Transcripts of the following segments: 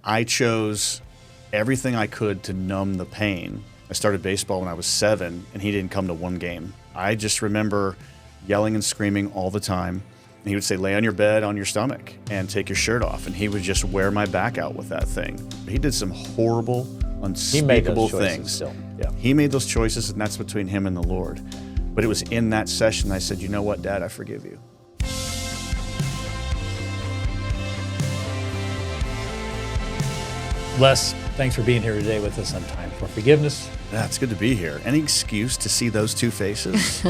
I chose everything I could to numb the pain. I started baseball when I was 7, and he didn't come to one game. I just remember yelling and screaming all the time. And he would say, lay on your bed on your stomach and take your shirt off. And he would just wear my back out with that thing. He did some horrible, unspeakable things. Still. Yeah. He made those choices, and that's between him and the Lord. But it was in that session I said, you know what, Dad, I forgive you. Les, thanks for being here today with us on Time for Forgiveness. Yeah, it's good to be here. Any excuse to see those two faces,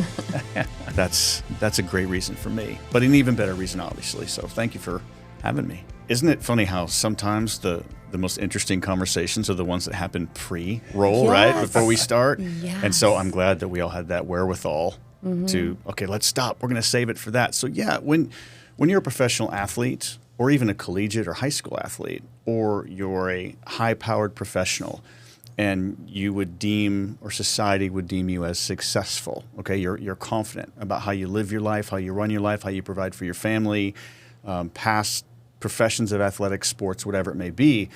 that's a great reason for me. But an even better reason, obviously. So thank you for having me. Isn't it funny how sometimes the most interesting conversations are the ones that happen pre-roll, Yes. right? Before we start. Yes. And so I'm glad that we all had that wherewithal to, okay, let's stop. We're going to save it for that. So yeah, when you're a professional athlete, or even a collegiate or high school athlete, or you're a high-powered professional, and you would deem, or society would deem you as successful, okay? You're confident about how you live your life, how you run your life, how you provide for your family, past professions of athletics, sports, whatever it may be.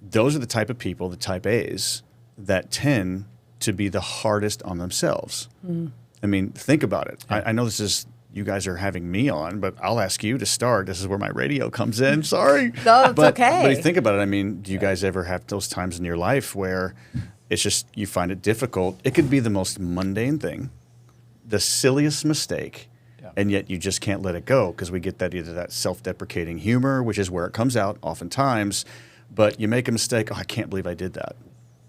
Those are the type of people, the type A's, that tend to be the hardest on themselves. I mean, think about it. I know this is, you guys are having me on, but I'll ask you to start. This is where my radio comes in. Sorry. No, it's but, okay. But you think about it. I mean, do you guys ever have those times in your life where it's just, you find it difficult? It could be the most mundane thing, the silliest mistake, and yet you just can't let it go because we get that either that self-deprecating humor, which is where it comes out oftentimes, but you make a mistake, oh, I can't believe I did that.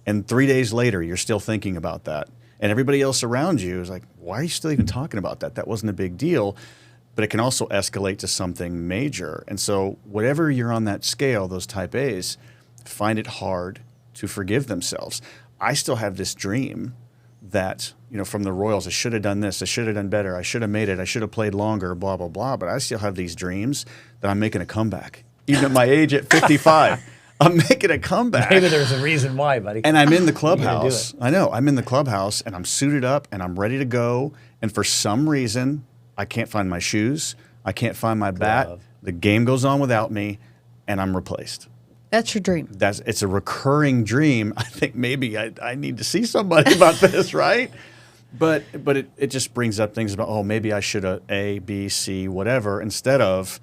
And 3 days later, you're still thinking about that. And everybody else around you is like, why are you still even talking about that? That wasn't a big deal. But it can also escalate to something major. And so whatever you're on that scale, those type A's find it hard to forgive themselves. I still have this dream that, you know, from the Royals, I should have done this, I should have done better, I should have made it, I should have played longer, blah, blah, blah. But I still have these dreams that I'm making a comeback. Even at my age at 55. I'm making a comeback. Maybe there's a reason why, buddy. And I'm in the clubhouse. I know. I'm in the clubhouse, and I'm suited up, and I'm ready to go. And for some reason, I can't find my shoes. I can't find my bat. The game goes on without me, and I'm replaced. That's your dream. It's a recurring dream. I think maybe I need to see somebody about this, right? But it just brings up things about, oh, maybe I should have A, B, C, whatever, instead of,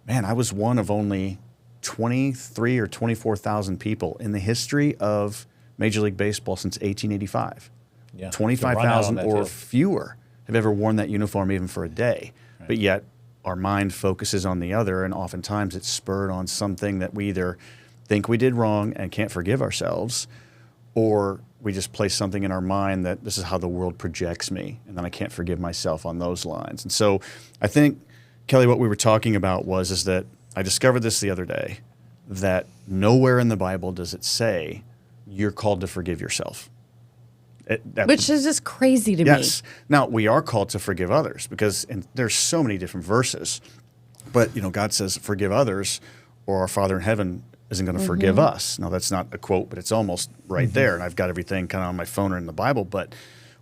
man, I was one of only 23 or 24,000 people in the history of Major League Baseball since 1885. Yeah. 25,000 or fewer have ever worn that uniform even for a day. Right. But yet our mind focuses on the other, and oftentimes it's spurred on something that we either think we did wrong and can't forgive ourselves, or we just place something in our mind that this is how the world projects me, and then I can't forgive myself on those lines. And so I think, Kelly, what we were talking about is that I discovered this the other day, that nowhere in the Bible does it say you're called to forgive yourself. Which is just crazy to me. Yes. Now, we are called to forgive others because there's so many different verses. But, you know, God says, forgive others, or our Father in heaven isn't going to forgive us. Now, that's not a quote, but it's almost right there. And I've got everything kind of on my phone or in the Bible. But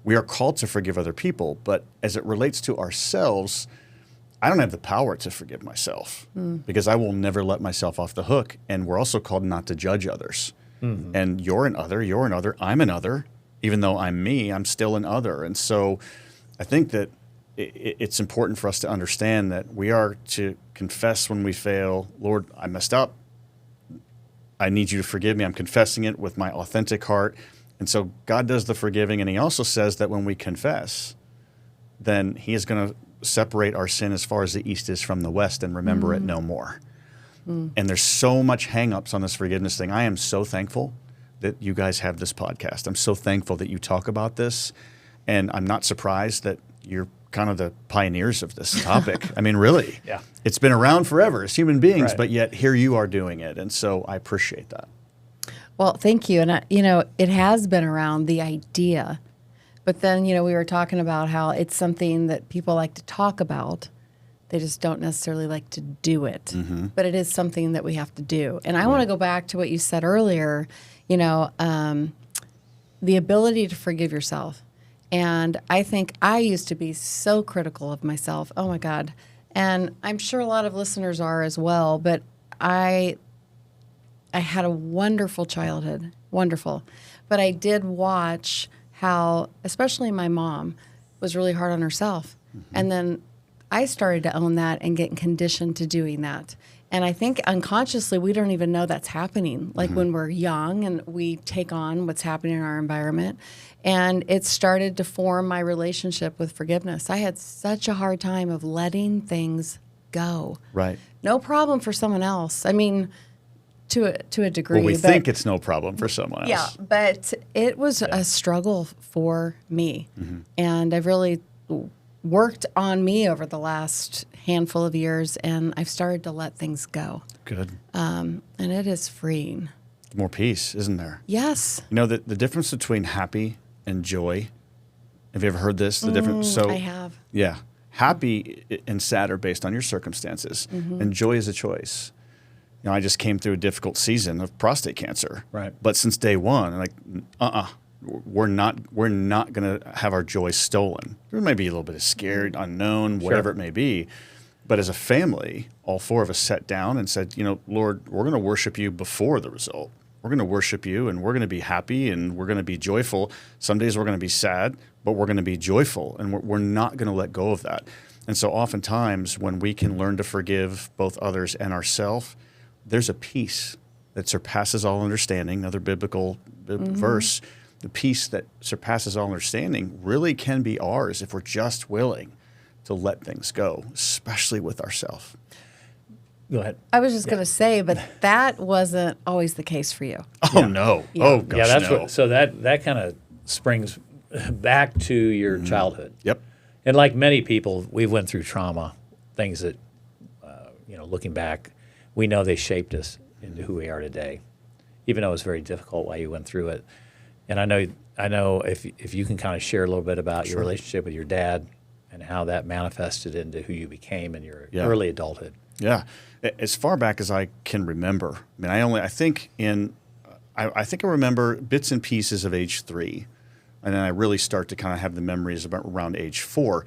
we are called to forgive other people. But as it relates to ourselves, I don't have the power to forgive myself because I will never let myself off the hook. And we're also called not to judge others. And you're an other, I'm an other. Even though I'm me, I'm still an other. And so I think that it's important for us to understand that we are to confess when we fail. Lord, I messed up. I need you to forgive me. I'm confessing it with my authentic heart. And so God does the forgiving. And he also says that when we confess, then he is going to separate our sin as far as the east is from the west and remember it no more. And there's so much hang-ups on this forgiveness thing. I am so thankful that you guys have this podcast. I'm so thankful that you talk about this. And I'm not surprised that you're kind of the pioneers of this topic. I mean, really. Yeah. It's been around forever as human beings, Right. but yet here you are doing it. And so I appreciate that. Well, thank you. And, it has been around, the idea. But then, we were talking about how it's something that people like to talk about. They just don't necessarily like to do it. But it is something that we have to do. And I want to go back to what you said earlier, the ability to forgive yourself. And I think I used to be so critical of myself. Oh, my God. And I'm sure a lot of listeners are as well. But I I had a wonderful childhood, wonderful. But I did watch how, especially my mom, was really hard on herself. And then I started to own that and get conditioned to doing that. And I think unconsciously, we don't even know that's happening. Like when we're young and we take on what's happening in our environment. And it started to form my relationship with forgiveness. I had such a hard time of letting things go. Right. No problem for someone else. I mean, to a degree. Well, we but, think it's no problem for someone else. Yeah, but it was a struggle for me. And I've really worked on me over the last handful of years, and I've started to let things go. Good. And it is freeing. More peace, isn't there? Yes. You know, the difference between happy and joy. Have you ever heard this? The difference. So I have. Yeah. Happy and sad are based on your circumstances, and joy is a choice. You know, I just came through a difficult season of prostate cancer. Right. But since day one, like, we're not going to have our joy stolen. There may be a little bit of scared, unknown, whatever it may be. But as a family, all four of us sat down and said, you know, Lord, we're going to worship you before the result. We're going to worship you, and we're going to be happy, and we're going to be joyful. Some days we're going to be sad, but we're going to be joyful, and we're not going to let go of that. And so oftentimes when we can learn to forgive both others and ourselves, there's a peace that surpasses all understanding, another biblical verse. The peace that surpasses all understanding really can be ours if we're just willing to let things go, especially with ourselves. Go ahead. I was just going to say, but that wasn't always the case for you. Oh, no. Yeah. Oh, gosh, Yeah, that's no. what. So that kind of springs back to your childhood. Yep. And like many people, we went through trauma, things that, looking back, we know they shaped us into who we are today, even though it was very difficult while you went through it. And I know if you can kind of share a little bit about your relationship with your dad and how that manifested into who you became in your early adulthood. Yeah. As far back as I can remember, I think I remember bits and pieces of age 3. And then I really start to kind of have the memories about around age 4.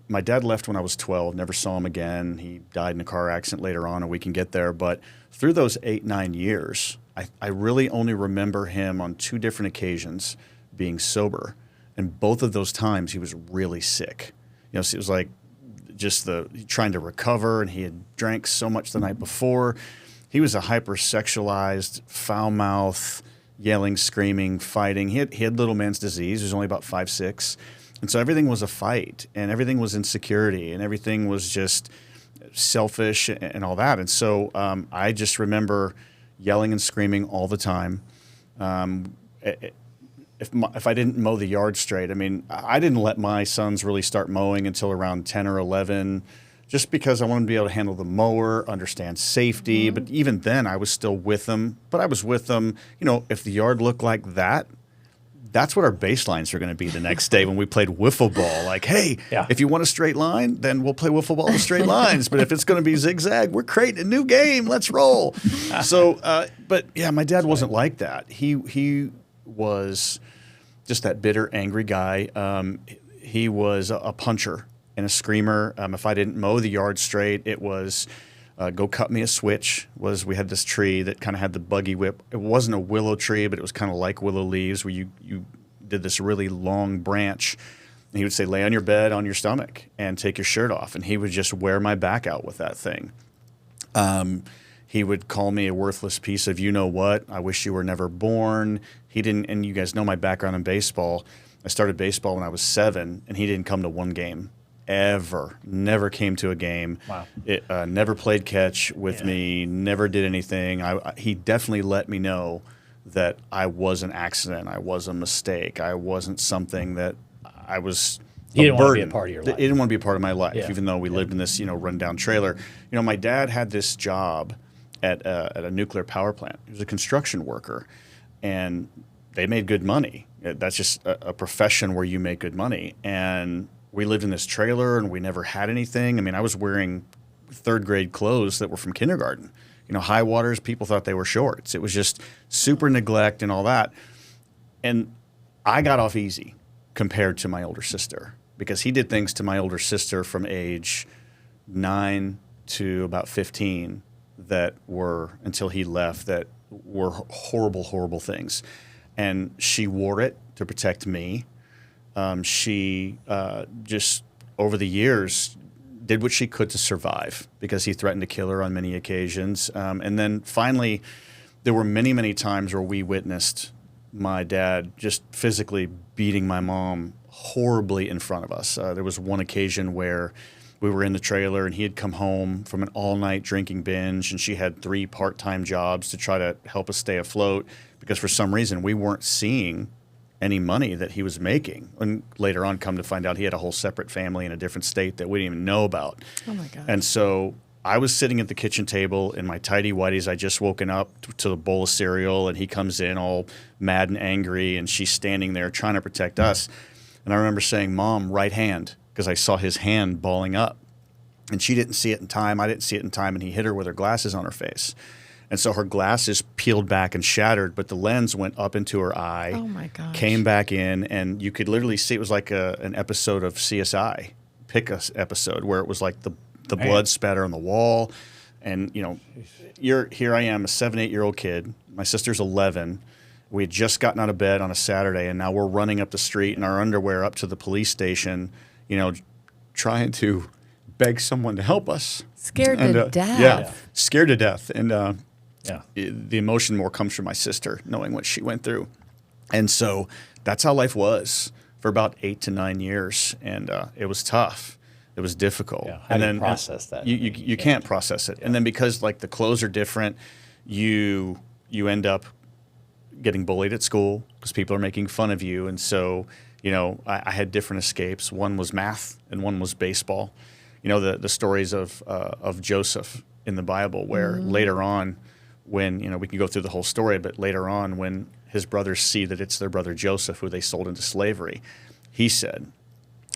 My dad left when I was 12, never saw him again. He died in a car accident later on, and we can get there. But through those 8-9 years, I really only remember him on 2 different occasions being sober. And both of those times he was really sick. You know, so it was like just trying to recover, and he had drank so much the night before. He was a hypersexualized, foul mouth, yelling, screaming, fighting. He had little man's disease. He was only about 5'6". And so everything was a fight, and everything was insecurity, and everything was just selfish and all that. And so I just remember yelling and screaming all the time. If I didn't mow the yard straight, I didn't let my sons really start mowing until around 10 or 11, just because I wanted to be able to handle the mower, understand safety. But even then, I was still with them. But I was with them, if the yard looked like that, that's what our baselines are going to be the next day when we played wiffle ball. Like, hey, if you want a straight line, then we'll play wiffle ball with straight lines. But if it's going to be zigzag, we're creating a new game. Let's roll. So, but yeah, my dad wasn't like that. He was just that bitter, angry guy. He was a puncher and a screamer. If I didn't mow the yard straight, it was go cut me a switch. We had this tree that kind of had the buggy whip. It wasn't a willow tree, but it was kind of like willow leaves, where you did this really long branch. And he would say, lay on your bed on your stomach and take your shirt off. And he would just wear my back out with that thing. He would call me a worthless piece of you-know-what. I wish you were never born. He didn't, and you guys know my background in baseball. I started baseball when I was 7, and he didn't come to one game. Ever. Never came to a game. Wow. Never played catch with me, never did anything. He definitely let me know that I was an accident. I was a mistake. I wasn't something that I was He didn't want to be burden. a part of your life. He didn't want to be a part of my life, Yeah. even though we lived in this rundown trailer. My dad had this job at a nuclear power plant. He was a construction worker, and they made good money. That's just a profession where you make good money. And we lived in this trailer, and we never had anything. I was wearing 3rd grade clothes that were from kindergarten. High waters, people thought they were shorts. It was just super neglect and all that. And I got off easy compared to my older sister, because he did things to my older sister from age 9 to about 15 that were, until he left, that were horrible, horrible things. And she wore it to protect me. She just, over the years, did what she could to survive because he threatened to kill her on many occasions. And then finally, there were many, many times where we witnessed my dad just physically beating my mom horribly in front of us. There was one occasion where we were in the trailer and he had come home from an all-night drinking binge, and she had 3 part-time jobs to try to help us stay afloat because for some reason we weren't seeing any money that he was making. And later on, come to find out, he had a whole separate family in a different state that we didn't even know about. Oh my God. And so I was sitting at the kitchen table in my tidy whities. I just woken up to a bowl of cereal, and he comes in all mad and angry, and she's standing there trying to protect us. And I remember saying, "Mom, right hand," because I saw his hand balling up. And she didn't see it in time. I didn't see it in time, and he hit her with her glasses on her face. And so her glasses peeled back and shattered, but the lens went up into her eye. Oh my gosh. Came back in, and you could literally see it was like an episode of CSI, pick a episode, where it was like the blood spatter on the wall. And, you know, here I am, a 7, 8-year-old kid. My sister's 11. We had just gotten out of bed on a Saturday, and now we're running up the street in our underwear up to the police station, you know, trying to beg someone to help us. Scared to death. Yeah, scared to death. And Yeah. the emotion more comes from my sister, knowing what she went through. And so that's how life was for about 8 to 9 years. And it was tough. It was difficult. Yeah. How and do then you process that? You can't process it. And then because like the clothes are different, you end up getting bullied at school because people are making fun of you. And so, you know, I had different escapes. One was math and one was baseball. You know, the stories of Joseph in the Bible, where later on, when, you know, we can go through the whole story, but later on when his brothers see that it's their brother Joseph who they sold into slavery, he said,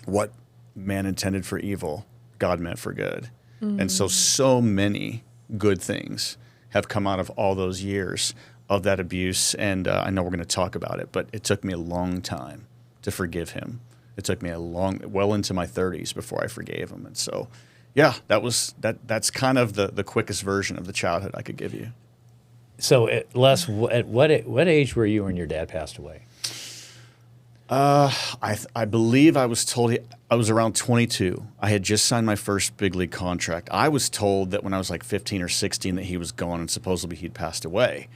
"What man intended for evil, God meant for good." And so many good things have come out of all those years of that abuse. And I know we're going to talk about it, but it took me a long time to forgive him. It took me well into my 30s before I forgave him. And so, yeah, that's kind of the quickest version of the childhood I could give you. So, Les, at what age were you when your dad passed away? I believe I was told I was around 22. I had just signed my first big league contract. I was told that when I was like 15 or 16 that he was gone and supposedly he'd passed away.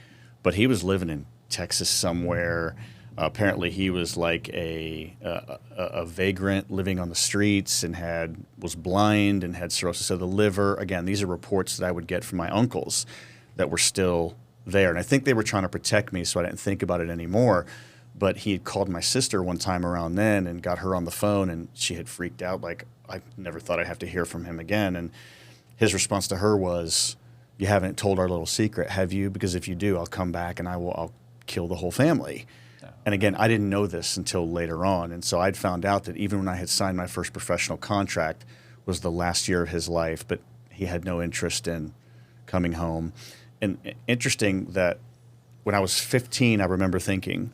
But he was living in Texas somewhere. Apparently he was like a vagrant living on the streets and was blind and had cirrhosis of the liver. Again, these are reports that I would get from my uncles that were still there. And I think they were trying to protect me so I didn't think about it anymore. But he had called my sister one time around then and got her on the phone, and she had freaked out like, I never thought I'd have to hear from him again. And his response to her was, "You haven't told our little secret, have you? Because if you do, I'll come back and I'll kill the whole family." And again, I didn't know this until later on. And so I'd found out that even when I had signed my first professional contract was the last year of his life, but he had no interest in coming home. And interesting that when I was 15, I remember thinking,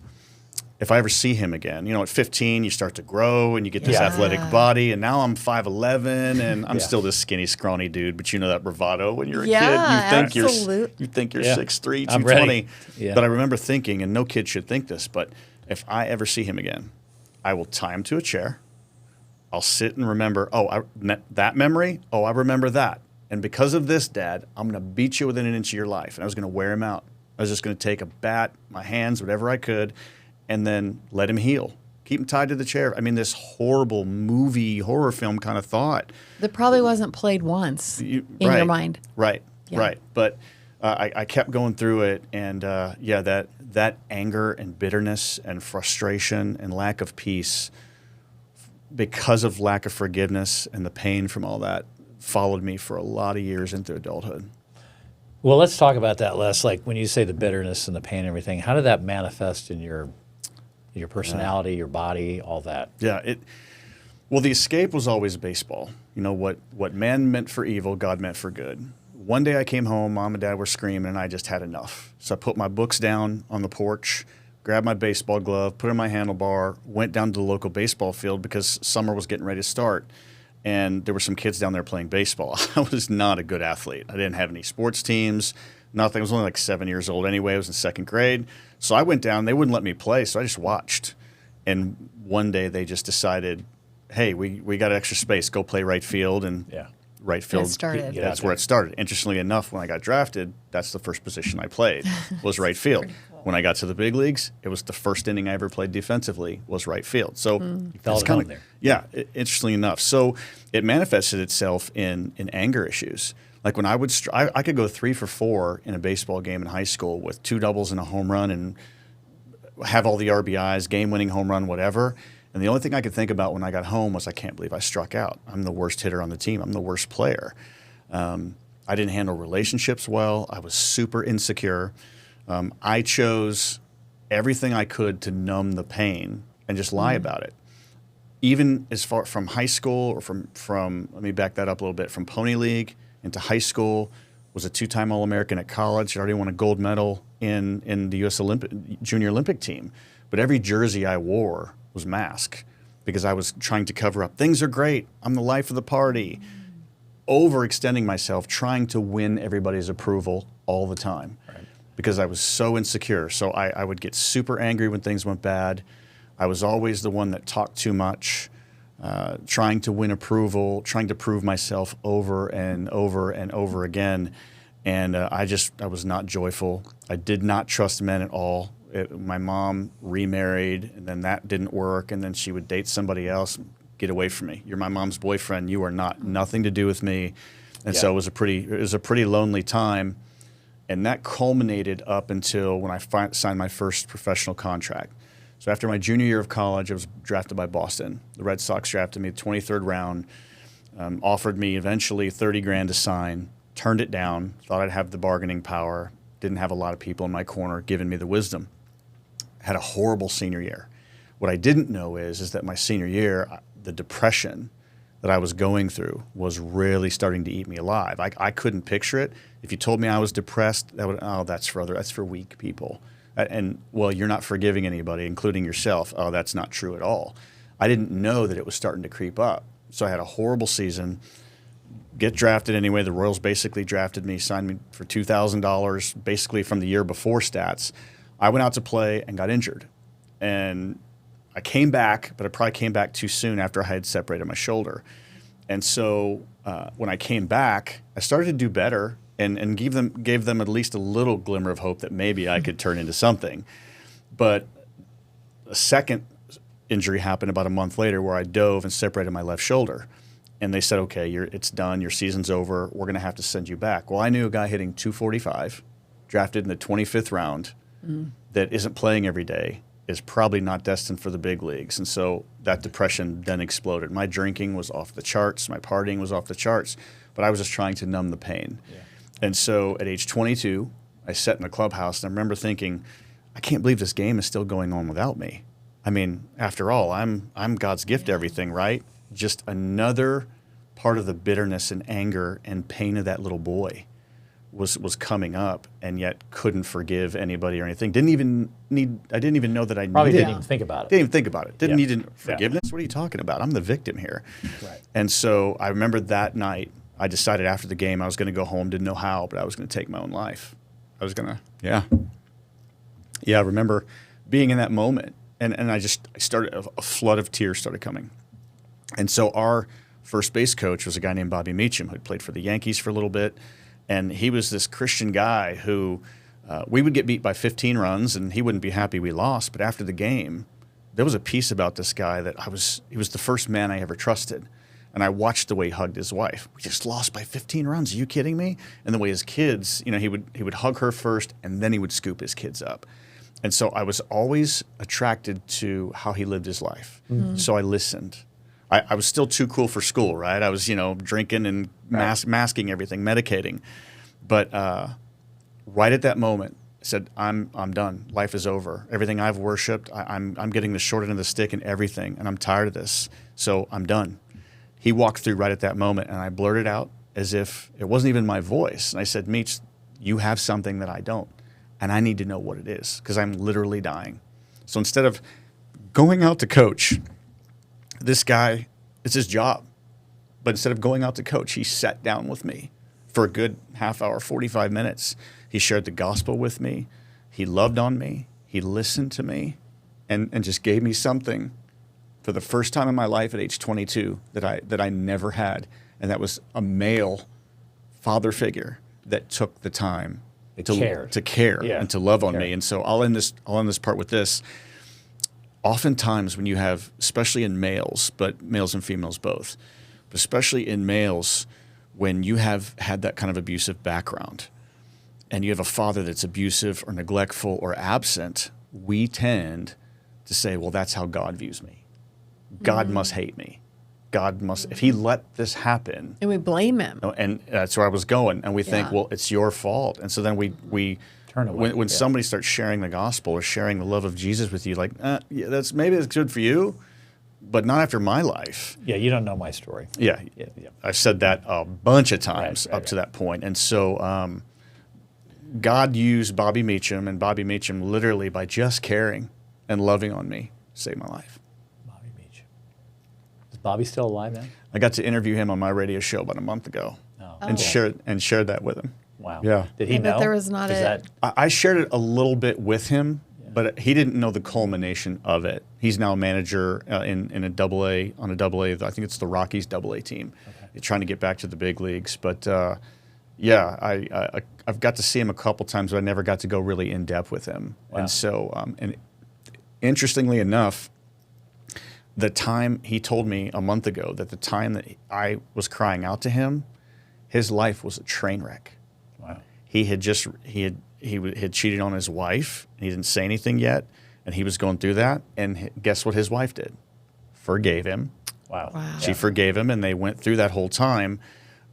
if I ever see him again, you know, at 15, you start to grow and you get this athletic body. And now I'm 5'11", and I'm still this skinny, scrawny dude. But you know that bravado when you're a kid. You think you're 6'3", 220. Yeah. But I remember thinking, and no kid should think this, but if I ever see him again, I will tie him to a chair. I'll sit and remember, that memory? Oh, I remember that. And because of this, Dad, I'm going to beat you within an inch of your life. And I was going to wear him out. I was just going to take a bat, my hands, whatever I could, and then let him heal. Keep him tied to the chair. I mean, this horrible horror film kind of thought. That probably wasn't played once in your mind. Right, Yeah. right. But I kept going through it, and that anger and bitterness and frustration and lack of peace because of lack of forgiveness and the pain from all that followed me for a lot of years into adulthood. Well, let's talk about that, Les. Like when you say the bitterness and the pain and everything, how did that manifest in your personality, your body, all that? Yeah, well, the escape was always baseball. You know, what man meant for evil, God meant for good. One day I came home, Mom and Dad were screaming, and I just had enough. So I put my books down on the porch, grabbed my baseball glove, put it in my handlebar, went down to the local baseball field because summer was getting ready to start. And there were some kids down there playing baseball. I was not a good athlete. I didn't have any sports teams. Nothing. I was only like 7 years old anyway. I was in second grade. So I went down. They wouldn't let me play, so I just watched. And one day they just decided, hey, we got extra space. Go play right field. And right field, started. that's where it started. Interestingly enough, when I got drafted, that's the first position I played, was right field. Cool. When I got to the big leagues, it was the first inning I ever played defensively, was right field. So it's kind of there. Yeah, interestingly enough. So it manifested itself in anger issues. Like when I would, I could go 3 for 4 in a baseball game in high school with 2 doubles and a home run and have all the RBIs, game-winning home run, whatever. And the only thing I could think about when I got home was, I can't believe I struck out. I'm the worst hitter on the team. I'm the worst player. I didn't handle relationships well. I was super insecure. I chose everything I could to numb the pain and just lie about it. Even as far from high school or from let me back that up a little bit, from Pony League into high school, was a 2-time All-American at college. I already won a gold medal in the U.S. Junior Olympic team. But every jersey I wore was mask because I was trying to cover up. Things are great. I'm the life of the party. Overextending myself, trying to win everybody's approval all the time because I was so insecure. So I would get super angry when things went bad. I was always the one that talked too much, trying to win approval, trying to prove myself over and over and over again. And I was not joyful. I did not trust men at all. My mom remarried, and then that didn't work, and then she would date somebody else. Get away from me! You're my mom's boyfriend. You are nothing to do with me. And so it was a pretty lonely time, and that culminated up until when I signed my first professional contract. So after my junior year of college, I was drafted by Boston. The Red Sox drafted me the 23rd round, offered me eventually $30,000 to sign. Turned it down. Thought I'd have the bargaining power. Didn't have a lot of people in my corner giving me the wisdom. Had a horrible senior year. What I didn't know is that my senior year, the depression that I was going through was really starting to eat me alive. I couldn't picture it. If you told me I was depressed, that's for weak people. And well, you're not forgiving anybody, including yourself. Oh, that's not true at all. I didn't know that it was starting to creep up. So I had a horrible season. Get drafted anyway. The Royals basically drafted me, signed me for $2,000, basically from the year before stats. I went out to play and got injured. And I came back, but I probably came back too soon after I had separated my shoulder. And so when I came back, I started to do better and gave them at least a little glimmer of hope that maybe I could turn into something. But a second injury happened about a month later where I dove and separated my left shoulder. And they said, okay, it's done. Your season's over. We're going to have to send you back. Well, I knew a guy hitting 245, drafted in the 25th round, that isn't playing every day, is probably not destined for the big leagues. And so that depression then exploded. My drinking was off the charts. My partying was off the charts. But I was just trying to numb the pain. Yeah. And so at age 22, I sat in the clubhouse, and I remember thinking, I can't believe this game is still going on without me. I mean, after all, I'm God's gift to everything, right? Just another part of the bitterness and anger and pain of that little boy was coming up, and yet couldn't forgive anybody or anything. I didn't even know that I probably needed. Didn't even think about it. Didn't even think about it. Didn't need forgiveness. What are you talking about? I'm the victim here. Right. And so I remember that night, I decided after the game I was going to go home. Didn't know how, but I was going to take my own life. I was going to, I remember being in that moment, and I started, a flood of tears started coming. And so our first base coach was a guy named Bobby Meacham, who had played for the Yankees for a little bit. And he was this Christian guy who we would get beat by 15 runs, and he wouldn't be happy we lost. But after the game, there was a piece about this guy that he was the first man I ever trusted. And I watched the way he hugged his wife. We just lost by 15 runs. Are you kidding me? And the way his kids, he would hug her first, and then he would scoop his kids up. And so I was always attracted to how he lived his life. Mm-hmm. So I listened. I was still too cool for school, right? I was, drinking and masking everything, medicating. But right at that moment, I said, I'm done. Life is over. Everything I've worshipped, I'm getting the short end of the stick in everything, and I'm tired of this. So I'm done. He walked through right at that moment, and I blurted out as if it wasn't even my voice. And I said, Meech, you have something that I don't, and I need to know what it is because I'm literally dying. So instead of going out to coach, this guy, it's his job. But instead of going out to coach, he sat down with me for a good half hour, 45 minutes. He shared the gospel with me. He loved on me. He listened to me and just gave me something for the first time in my life at age 22 that I never had. And that was a male father figure that took the time to care Yeah. and to love on Care. me. And so I'll end this part with this. Oftentimes when you have, especially in males, but males and females both, but especially in males, when you have had that kind of abusive background and you have a father that's abusive or neglectful or absent, we tend to say, well, that's how God views me. God must hate me. God must, if he let this happen. And we blame him. And that's where I was going. And we think, Yeah. well, it's your fault. And so then we Turn away. when somebody starts sharing the gospel or sharing the love of Jesus with you, like, yeah, maybe it's good for you, but not after my life. Yeah, you don't know my story. Yeah. Yeah. I've said that a bunch of times Right, up to that point. And so God used Bobby Meacham, and Bobby Meacham literally by just caring and loving on me saved my life. Bobby Beach. Is Bobby still alive then? I got to interview him on my radio show about a month ago No. and shared that with him. Wow. Yeah. Did he I bet know? there was not Is a- that I shared it a little bit with him, but he didn't know the culmination of it. He's now a manager in a double-A, on a double-A. I think it's the Rockies double-A team. They're trying to get back to the big leagues. But, I've got to see him a couple times, but I never got to go really in-depth with him. Wow. And so, and interestingly enough, the time he told me a month ago that the time that I was crying out to him, his life was a train wreck. wow? He had cheated on his wife. And he didn't say anything yet, and he was going through that. And guess what his wife did? Forgave him. Wow. Wow. She forgave him, and they went through that whole time.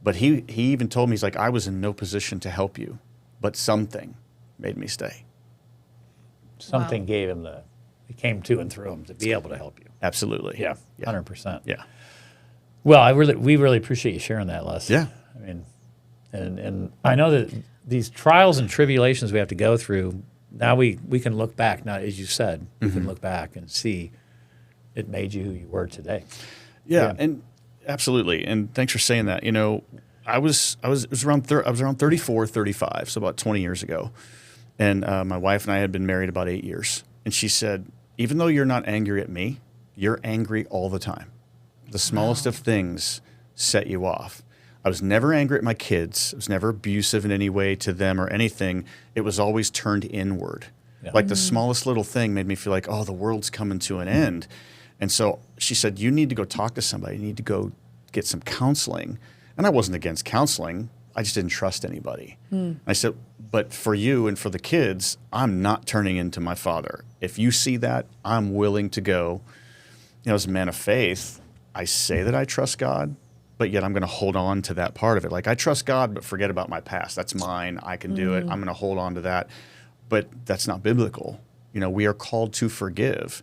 But he even told me, he's like, I was in no position to help you, but something made me stay. Something Wow. gave him it came to and through him to be able to help you. Absolutely. Yeah, 100%. Yeah. Well, we really appreciate you sharing that, Les. Yeah. I mean, and I know that these trials and tribulations we have to go through, now we can look back. Now, as you said, we can look back and see it made you who you were today. Yeah, Yeah. and absolutely. And thanks for saying that. You know, I was around 34, 35, so about 20 years ago. And my wife and I had been married about 8 years. And she said, even though you're not angry at me, you're angry all the time. The smallest of things set you off. I was never angry at my kids. I was never abusive in any way to them or anything. It was always turned inward. Yeah. Like the smallest little thing made me feel like, oh, the world's coming to an end. And so she said, you need to go talk to somebody. You need to go get some counseling. And I wasn't against counseling. I just didn't trust anybody. I said, but for you and for the kids, I'm not turning into my father. If you see that, I'm willing to go. You know, as a man of faith, I say that I trust God, but yet I'm going to hold on to that part of it. Like, I trust God, but forget about my past. That's mine. I can do it. I'm going to hold on to that. But that's not biblical. You know, we are called to forgive.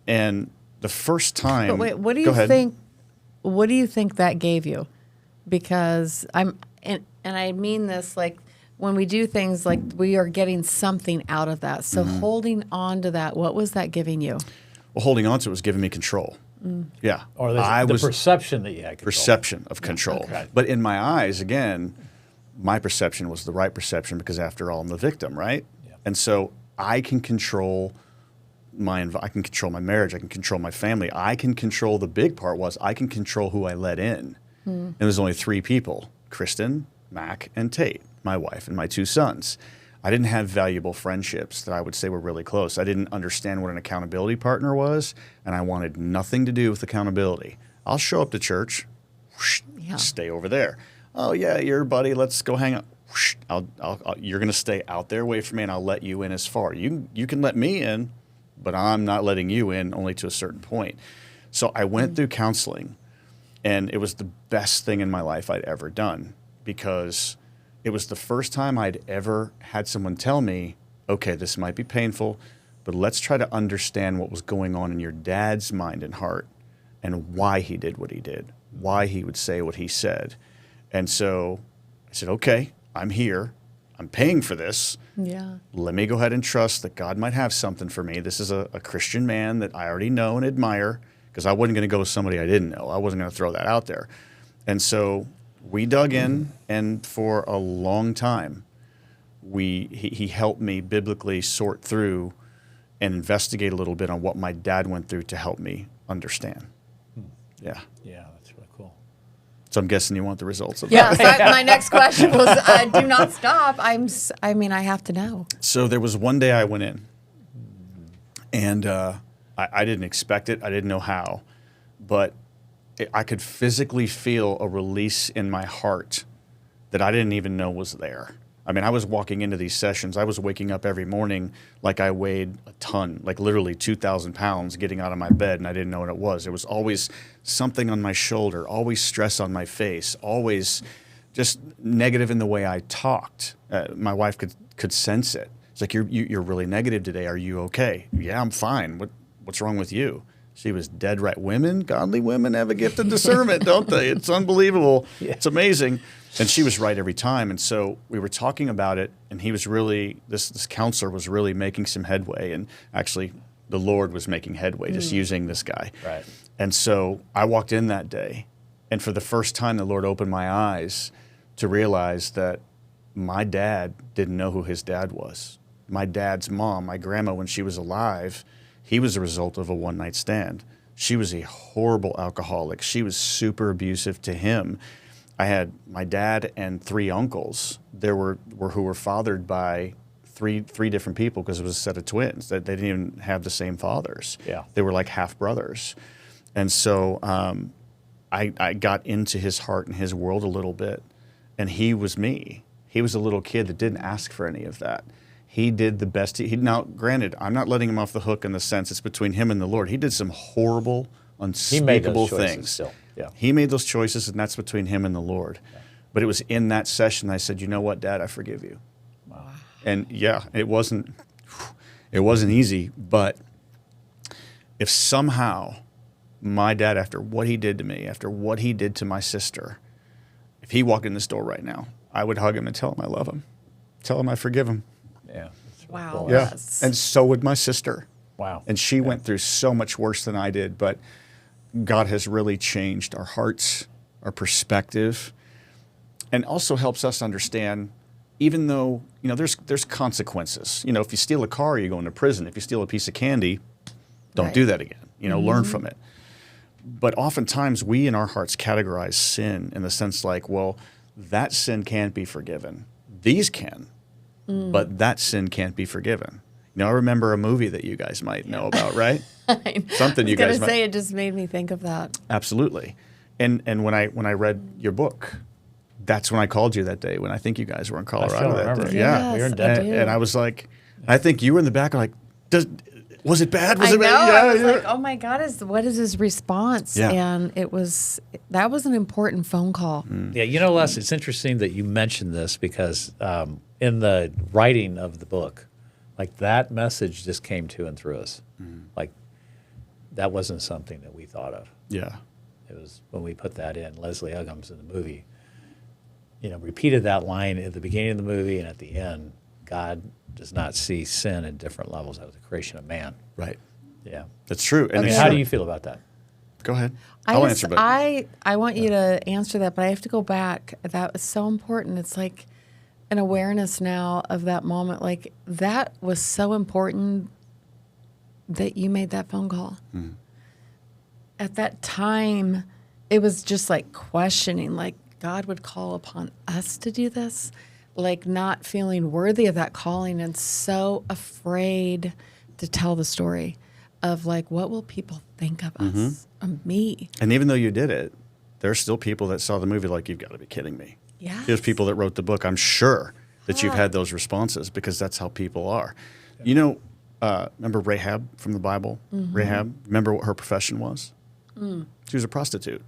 And the first time. But wait, what do Go you ahead. think? What do you think that gave you? Because and I mean this like when we do things like we are getting something out of that. So holding on to that, what was that giving you? Well, holding on to it was giving me control. Yeah. Or I the was perception that you had control. perception of control. Okay. But in my eyes, again, my perception was the right perception because after all, I'm the victim, right? Yeah. And so I can control I can control my marriage. I can control my family. I can control, the big part was I can control who I let in. And there's only 3 people, Kristen, Mac, and Tate, my wife, and my 2 sons. I didn't have valuable friendships that I would say were really close. I didn't understand what an accountability partner was, and I wanted nothing to do with accountability. I'll show up to church, whoosh, Yeah. stay over there. Oh, yeah, you're a buddy. Let's go hang out. Whoosh, you're going to stay out there away from me, and I'll let you in as far. You can let me in, but I'm not letting you in only to a certain point. So I went through counseling, and it was the best thing in my life I'd ever done because it was the first time I'd ever had someone tell me, okay, this might be painful, but let's try to understand what was going on in your dad's mind and heart and why he did what he did, why he would say what he said. And so I said, okay, I'm here. I'm paying for this. Yeah. Let me go ahead and trust that God might have something for me. This is a Christian man that I already know and admire because I wasn't going to go with somebody I didn't know. I wasn't going to throw that out there. And so we dug in, and for a long time, he helped me biblically sort through and investigate a little bit on what my dad went through to help me understand. Yeah. Yeah, that's really cool. So I'm guessing you want the results of Yes, that. my next question was, do not stop. I mean, I have to know. So there was one day I went in, and I didn't expect it. I didn't know how, but I could physically feel a release in my heart that I didn't even know was there. I mean, I was walking into these sessions. I was waking up every morning like I weighed a ton, like literally 2,000 pounds getting out of my bed, and I didn't know what it was. It was always something on my shoulder, always stress on my face, always just negative in the way I talked. My wife could sense it. It's like, you're really negative today. Are you okay? Yeah, I'm fine. What's wrong with you? She was dead right. Godly women have a gift of discernment, don't they? It's unbelievable. Yeah. It's amazing. And she was right every time. And so we were talking about it, and he was really, this counselor was really making some headway. And actually, the Lord was making headway, just using this guy. Right. And so I walked in that day, and for the first time, the Lord opened my eyes to realize that my dad didn't know who his dad was. My dad's mom, my grandma, when she was alive, he was a result of a one-night stand. She was a horrible alcoholic. She was super abusive to him. I had my dad and 3 uncles. There were who were fathered by three different people, because it was a set of twins. That they didn't even have the same fathers. Yeah. They were like half brothers. And so I got into his heart and his world a little bit, and he was me. He was a little kid that didn't ask for any of that. He did the best. Now, granted, I'm not letting him off the hook in the sense it's between him and the Lord. He did some horrible, unspeakable things. Still. Yeah. He made those choices, and that's between him and the Lord. Yeah. But it was in that session I said, you know what, Dad, I forgive you. Wow. And yeah, it wasn't easy, but if somehow my dad, after what he did to me, after what he did to my sister, if he walked in this door right now, I would hug him and tell him I love him. Tell him I forgive him. Yeah. Wow. Cool. Yeah. And so would my sister. Wow. And she went through so much worse than I did, but God has really changed our hearts, our perspective, and also helps us understand, even though, there's consequences. If you steal a car, you go into prison. If you steal a piece of candy, don't do that again. Learn from it. But oftentimes we in our hearts categorize sin in the sense like, well, that sin can't be forgiven. These can, but that sin can't be forgiven. I remember a movie that you guys might know about, right? Something you guys might say. It just made me think of that. Absolutely. And when I read your book, that's when I called you that day, when I think you guys were in Colorado that day. Yes, we were in Denver. and I was like, I think you were in the back like, was it bad? Was I it know. bad? I was like, oh my God, what is his response? Yeah. And that was an important phone call. Yeah, Les, it's interesting that you mentioned this, because in the writing of the book, like that message just came to and through us. Like that wasn't something that we thought of. Yeah. It was when we put that in, Leslie Uggams in the movie, repeated that line at the beginning of the movie and at the end. God does not see sin at different levels. That was the creation of man. Right. Yeah. That's true. And How do you feel about that? Go ahead. I'll answer. But I want you to answer that, but I have to go back. That was so important. It's like an awareness now of that moment. Like that was so important that you made that phone call. At that time, it was just like questioning, like God would call upon us to do this, like not feeling worthy of that calling and so afraid to tell the story of like, what will people think of us, of me? And even though you did it, there's still people that saw the movie like, you've got to be kidding me. Yeah. There's people that wrote the book. I'm sure that you've had those responses, because that's how people are. Remember Rahab from the Bible? Rahab, remember what her profession was? She was a prostitute,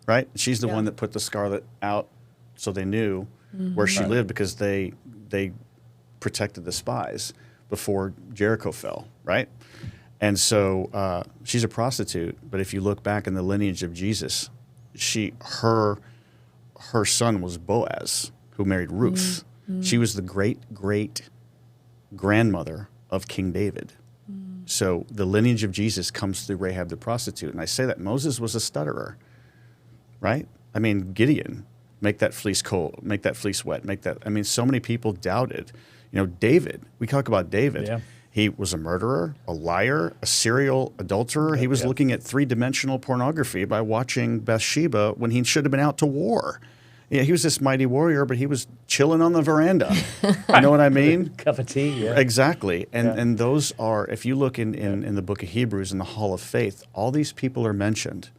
right? She's the one that put the scarlet out so they knew where she lived, because they protected the spies before Jericho fell, right? And so she's a prostitute, but if you look back in the lineage of Jesus, her son was Boaz, who married Ruth. She was the great-great-grandmother of King David. So the lineage of Jesus comes through Rahab the prostitute. And I say that Moses was a stutterer, right? I mean, Gideon, make that fleece cold, make that fleece wet, so many people doubted. David, we talk about David. Yeah. He was a murderer, a liar, a serial adulterer. He was looking at three-dimensional pornography by watching Bathsheba when he should have been out to war. Yeah, he was this mighty warrior, but he was chilling on the veranda. You know what I mean? Cup of tea, yeah. Exactly. And those are, if you look in the book of Hebrews, in the Hall of Faith, all these people are mentioned,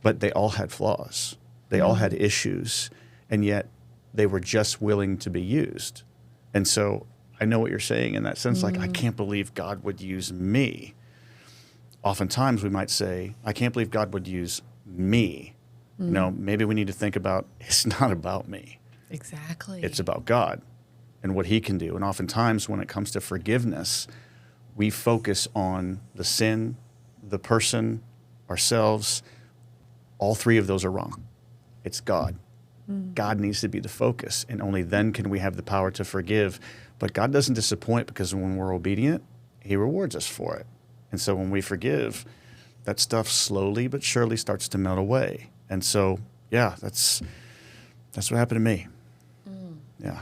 but they all had flaws. They all had issues, and yet they were just willing to be used. And so I know what you're saying in that sense, like, I can't believe God would use me. Oftentimes we might say, I can't believe God would use me. Maybe we need to think about, it's not about me. Exactly. It's about God and what he can do. And oftentimes when it comes to forgiveness, we focus on the sin, the person, ourselves. All three of those are wrong. It's God. God needs to be the focus, and only then can we have the power to forgive. But God doesn't disappoint, because when we're obedient, he rewards us for it. And so when we forgive, that stuff slowly but surely starts to melt away. And so, yeah, that's what happened to me. Yeah.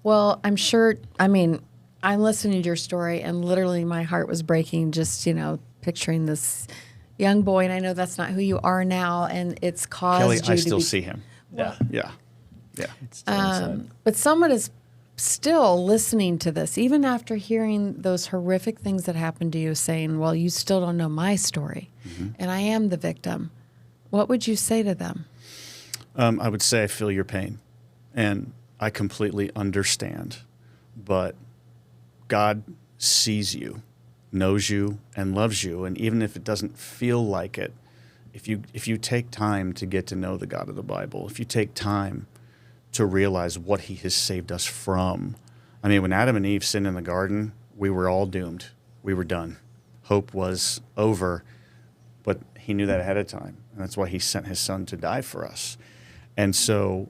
Well, I'm sure, I'm listening to your story, and literally my heart was breaking just, picturing this young boy, and I know that's not who you are now, and it's caused Kelly, you I to still be, see him. Yeah. Yeah. Yeah. It's still inside. but someone is still listening to this, even after hearing those horrific things that happened to you, saying, well, you still don't know my story, and I am the victim. What would you say to them? I would say I feel your pain, and I completely understand. But God sees you, knows you, and loves you. And even if it doesn't feel like it, if you take time to get to know the God of the Bible, if you take time to realize what he has saved us from. I mean, when Adam and Eve sinned in the garden, we were all doomed. We were done. Hope was over, but he knew that ahead of time. And that's why he sent his son to die for us. And so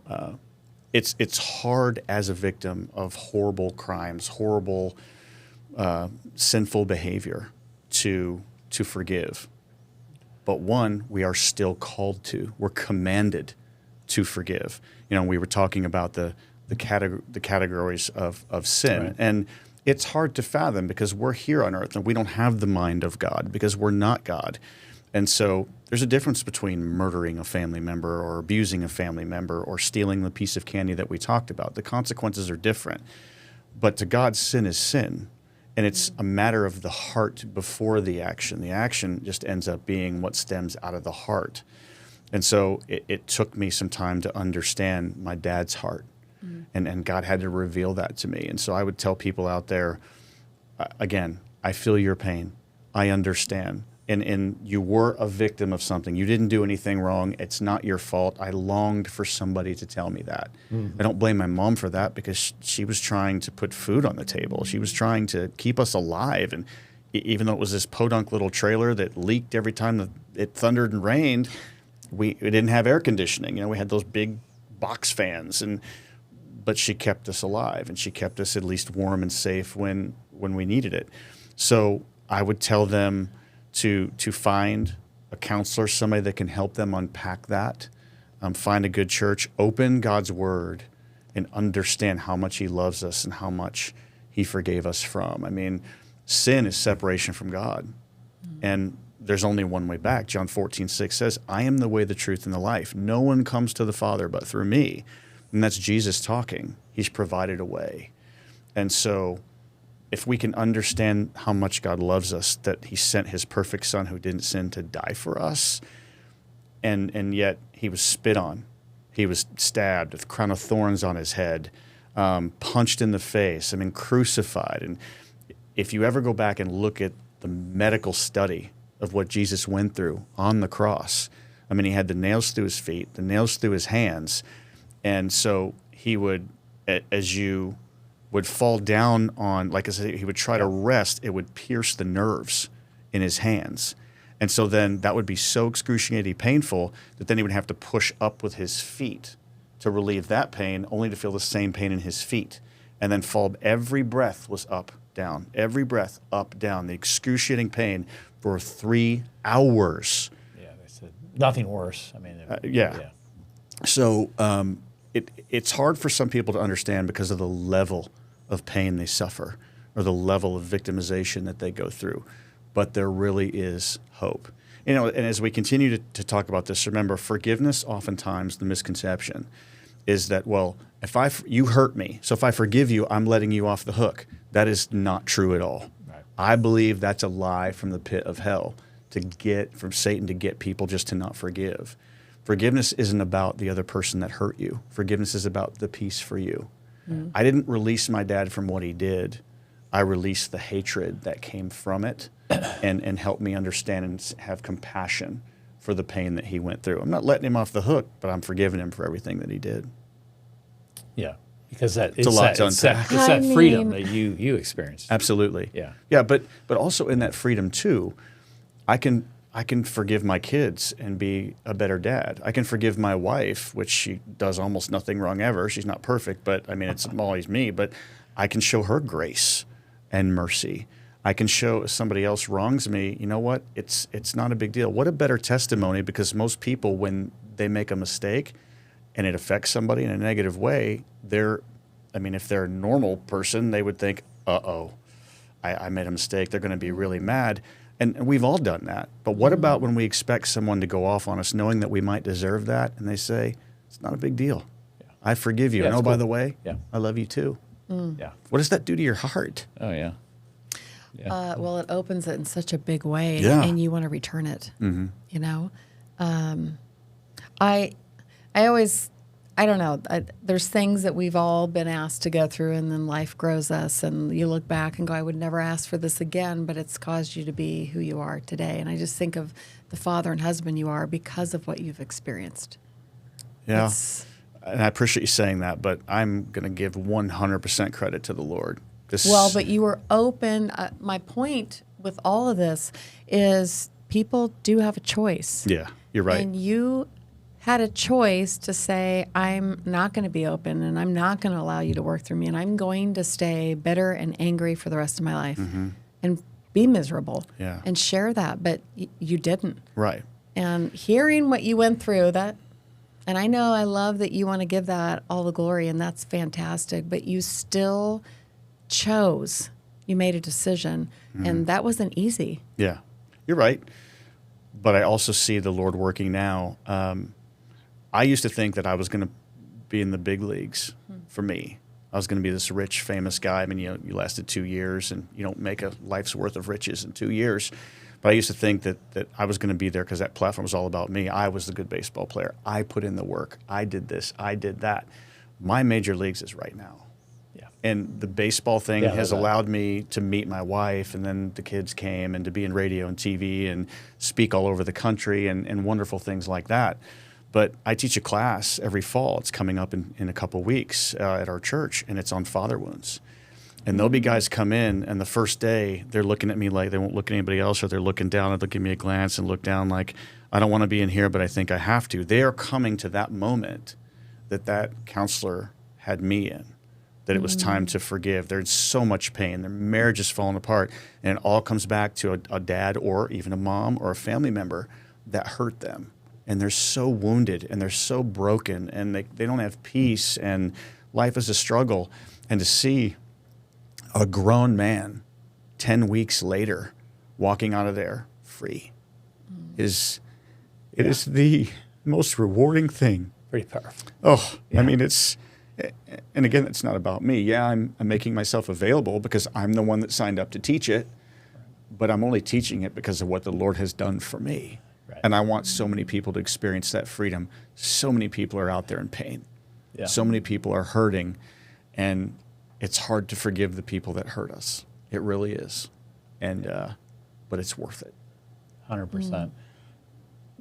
it's hard as a victim of horrible crimes, horrible sinful behavior to forgive. But one, we are still called to. We're commanded to forgive. We were talking about the categories of sin. Right. And it's hard to fathom, because we're here on earth and we don't have the mind of God, because we're not God. And so there's a difference between murdering a family member or abusing a family member or stealing the piece of candy that we talked about. The consequences are different. But to God, sin is sin. And it's a matter of the heart before the action. The action just ends up being what stems out of the heart. And so it took me some time to understand my dad's heart. And God had to reveal that to me. And so I would tell people out there, again, I feel your pain. I understand. And you were a victim of something. You didn't do anything wrong. It's not your fault. I longed for somebody to tell me that. I don't blame my mom for that, because she was trying to put food on the table. She was trying to keep us alive. And even though it was this podunk little trailer that leaked every time it thundered and rained, we didn't have air conditioning. We had those big box fans. But she kept us alive, and she kept us at least warm and safe when we needed it. So I would tell them to find a counselor, somebody that can help them unpack that, find a good church, open God's word, and understand how much he loves us and how much he forgave us from. I mean, sin is separation from God. And there's only one way back. John 14:6 says, I am the way, the truth, and the life. No one comes to the Father but through me. And that's Jesus talking. He's provided a way. And so if we can understand how much God loves us, that he sent his perfect son who didn't sin to die for us, and yet he was spit on. He was stabbed with a crown of thorns on his head, punched in the face, crucified. And if you ever go back and look at the medical study of what Jesus went through on the cross, he had the nails through his feet, the nails through his hands. And so he would, as you would fall down on, like I said, he would try to rest, it would pierce the nerves in his hands. And so then that would be so excruciatingly painful that then he would have to push up with his feet to relieve that pain, only to feel the same pain in his feet. And then fall, every breath was up, down, every breath up, down, the excruciating pain for 3 hours. Yeah, they said nothing worse. Yeah. So it's hard for some people to understand because of the level of pain they suffer or the level of victimization that they go through. But there really is hope. You know, and as we continue to talk about this, remember, forgiveness, oftentimes the misconception is that, well, you hurt me, so if I forgive you, I'm letting you off the hook. That is not true at all. Right. I believe that's a lie from the pit of hell from Satan to get people just to not forgive. Forgiveness isn't about the other person that hurt you. Forgiveness is about the peace for you. Mm. I didn't release my dad from what he did. I released the hatred that came from it and helped me understand and have compassion for the pain that he went through. I'm not letting him off the hook, but I'm forgiving him for everything that he did. Yeah, because it's a lot to it's that freedom that you experienced. Absolutely. Yeah. Yeah, but also in that freedom too, I can forgive my kids and be a better dad. I can forgive my wife, which she does almost nothing wrong ever. She's not perfect, but I mean, it's always me. But I can show her grace and mercy. I can show if somebody else wrongs me, you know what? It's not a big deal. What a better testimony, because most people, when they make a mistake and it affects somebody in a negative way, if they're a normal person, they would think, uh-oh, I made a mistake. They're going to be really mad. And we've all done that. But what about when we expect someone to go off on us knowing that we might deserve that, and they say, it's not a big deal. Yeah. I forgive you. Yeah, and oh, cool. by the way, yeah. I love you too. Mm. Yeah. What does that do to your heart? Oh, yeah. Yeah. Well, it opens it in such a big way, Yeah. and you want to return it. Mm-hmm. You know, I always, I don't know. There's things that we've all been asked to go through, and then life grows us, and you look back and go, I would never ask for this again, but it's caused you to be who you are today. And I just think of the father and husband you are because of what you've experienced. Yeah. And I appreciate you saying that, but I'm going to give 100% credit to the Lord. Well, but you were open. My point with all of this is people do have a choice. Yeah, you're right. And you had a choice to say, I'm not going to be open, and I'm not going to allow you to work through me, and I'm going to stay bitter and angry for the rest of my life and be miserable and share that. But you didn't. Right. And hearing what you went through, and I know I love that you want to give that all the glory, and that's fantastic, but you still chose. You made a decision, and that wasn't easy. Yeah, you're right. But I also see the Lord working now. I used to think that I was going to be in the big leagues for me. I was going to be this rich, famous guy. I mean, you lasted 2 years, and you don't make a life's worth of riches in 2 years. But I used to think that I was going to be there because that platform was all about me. I was the good baseball player. I put in the work. I did this. I did that. My major leagues is right now. Yeah. And the baseball thing has allowed me to meet my wife, and then the kids came, and to be in radio and TV and speak all over the country and wonderful things like that. But I teach a class every fall. It's coming up in a couple weeks at our church, and it's on father wounds. And there'll be guys come in, and the first day they're looking at me like they won't look at anybody else, or they're looking down and they'll give me a glance and look down like, I don't want to be in here, but I think I have to. They are coming to that moment that counselor had me in, that it was time to forgive. There's so much pain. Their marriage is falling apart, and it all comes back to a dad or even a mom or a family member that hurt them. And they're so wounded, and they're so broken, and they don't have peace, and life is a struggle. And to see a grown man 10 weeks later walking out of there free is the most rewarding thing. Pretty powerful. Oh, Yeah. I mean, and again, it's not about me. Yeah, I'm making myself available because I'm the one that signed up to teach it, but I'm only teaching it because of what the Lord has done for me. Right. And I want so many people to experience that freedom. So many people are out there in pain. Yeah. So many people are hurting, and it's hard to forgive the people that hurt us. It really is. And but it's worth it. 100%.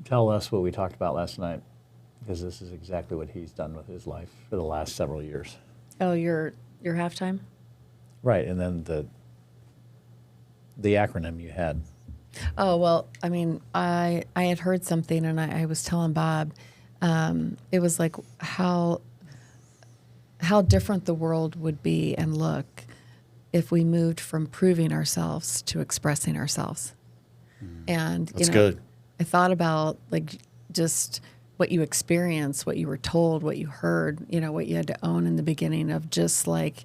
Tell us what we talked about last night, because this is exactly what he's done with his life for the last several years. Oh, your halftime? Right, and then the acronym you had. Oh, well, I mean, I had heard something, and I was telling Bob, it was like how different the world would be and look if we moved from proving ourselves to expressing ourselves. And That's good. I thought about like just what you experienced, what you were told, what you heard, what you had to own in the beginning of just like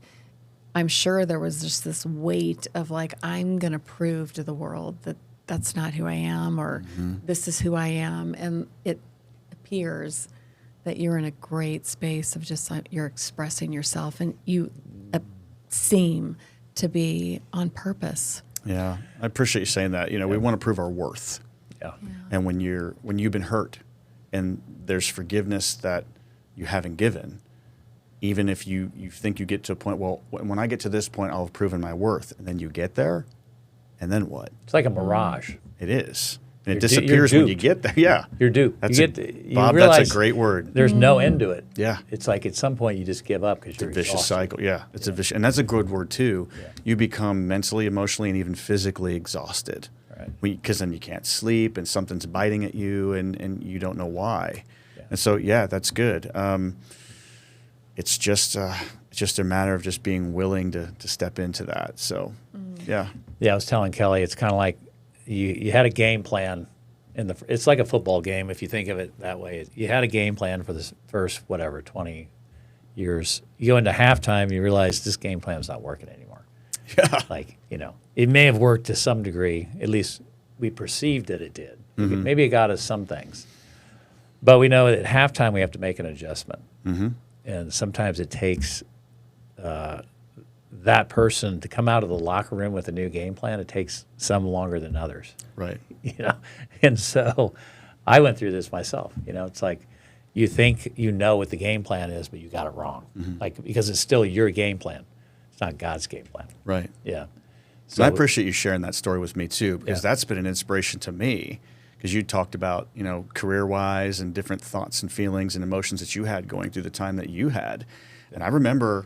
I'm sure there was just this weight of like, I'm going to prove to the world that that's not who I am, or this is who I am. And it appears that you're in a great space of just you're expressing yourself, and you seem to be on purpose. Yeah, I appreciate you saying that. We want to prove our worth. Yeah. And when you've been hurt, and there's forgiveness that you haven't given, even if you think you get to a point, well, when I get to this point, I'll have proven my worth, and then you get there, and then what? It's like a mirage. It is. And it You're disappears when you get there. Yeah. You're duped. Bob, realize that's a great word. There's no end to it. Yeah. It's like at some point you just give up because you're It's a vicious exhausted. cycle. Yeah. It's a vicious, and that's a good word too. Yeah. You become mentally, emotionally, and even physically exhausted. Right. Because then you can't sleep, and something's biting at you, and you don't know why. Yeah. And so, yeah, that's good. It's just a matter of just being willing to step into that. So, yeah. Yeah, I was telling Kelly, it's kind of like you had a game plan. It's like a football game if you think of it that way. You had a game plan for the first, 20 years. You go into halftime, you realize this game plan is not working anymore. Yeah. Like, it may have worked to some degree. At least we perceived that it did. Maybe it got us some things. But we know that at halftime we have to make an adjustment. And sometimes it takes that person to come out of the locker room with a new game plan. It takes some longer than others. Right. And so I went through this myself. It's like you think you know what the game plan is, but you got it wrong. Like, because it's still your game plan. It's not God's game plan. Right. Yeah. So I appreciate you sharing that story with me too, because Yeah. that's been an inspiration to me. Because you talked about, career-wise and different thoughts and feelings and emotions that you had going through the time that you had. And I remember